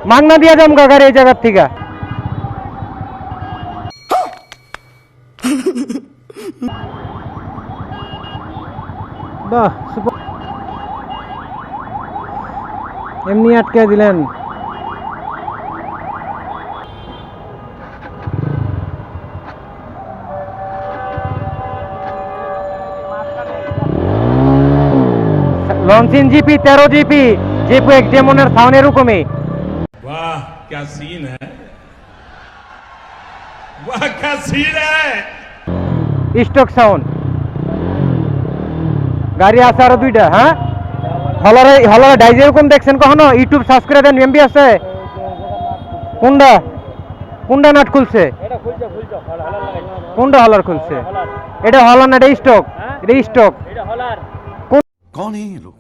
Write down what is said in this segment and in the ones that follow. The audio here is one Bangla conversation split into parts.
মাগনা দিয়া যাম গা গাড়ি এই জায়গার থেকে। বাহ, এমনি আটকে দিলেন। লঞ্চিন জিপি 13 জিপি জিপু এক ডেমনের সাউন্ড এরকমই। वाह क्या सीन है, वाह क्या सीन है। স্টক সাউন্ড গাড়ি আছে আরো দুইটা। হ্যাঁ, হলারে হলারে ডাইজ এরকম দেখছেন কখনো? ইউটিউব সার্চ করে দেন, এমবি আছে। কোনটা কোনটা নাট খুলছে? কোনটা হলার খুলছে? এটা হলার না, এটা স্টক। এটা স্টক। कौन है ये लोग,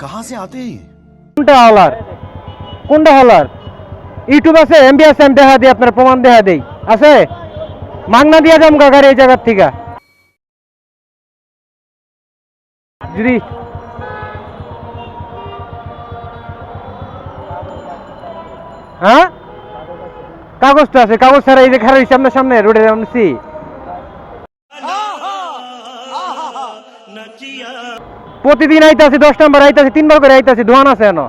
कहां से आते हैं? কোনটা হলার? কোনটা হলার? ইউটিউব আছে, এমবি আছে, আমি দেখা দিই, আপনার প্রমাণ দেখা দেই। আছে? মাগনা দিয়া যাম গা গাড়ি এই জায়গার থেকে। যদি হ্যাঁ কাগজ তো আছে, কাগজ ছাড়া এই যে খারাপ সামনে সামনে রোডে নামছি। প্রতিদিন আইতাছি, 10 নাম্বার আইতাছি, 3 বার করে আইতাছি, দোয়ান আছে এনো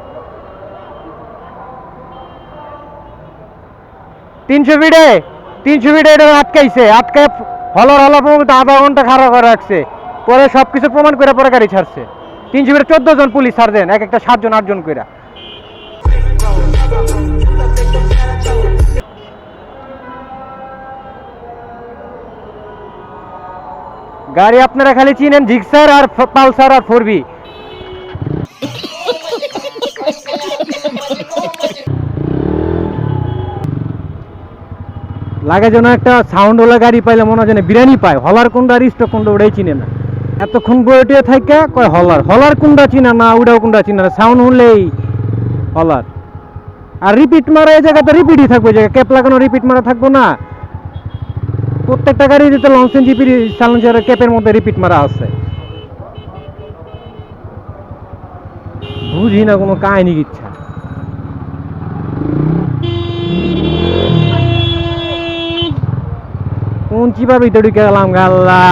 300 ফিটে এটা আটকাইছে। আটকায় হলার হলা পর্যন্ত আধা ঘন্টা খারাপ করে রাখছে। পরে সবকিছু প্রমাণ করে পরে গাড়ি ছাড়ছে। 300 ফিটে 14 জন পুলিশ ছাড়ছেন, এক একটা 7 জন 8 জন করে। গাড়ি আপনারা খালি চিনেন জিক্সার আর পালসার আর 4B। লাগে যেন একটা সাউন্ড ওলা গাড়ি পাইলে মনে হয় যেন বিরিয়ানি পায়। হলার কোনটা আর স্টক কোনটা ওটাই চিনে না। এতক্ষণ বইটিয়ে থাইকা কয় হলার, হলার কোনটা চিনে না, ওটাও কোনটা চিনে না। সাউন্ড শুনলেই হলার। আর রিপিট মারা এই জায়গাতে রিপিটই থাকবে, জায়গা ক্যাপ লাগানো রিপিট মারা থাকবো না। প্রত্যেকটা গাড়ি যেতে লঞ্চেন জিপি সাইলেন্সারের ক্যাপের মধ্যে রিপিট মারা আছে। বুঝি না কোনো কাহিনী ইচ্ছা। কোন চিপা ভিতরে ঢুকে গেলাম গাল্লা।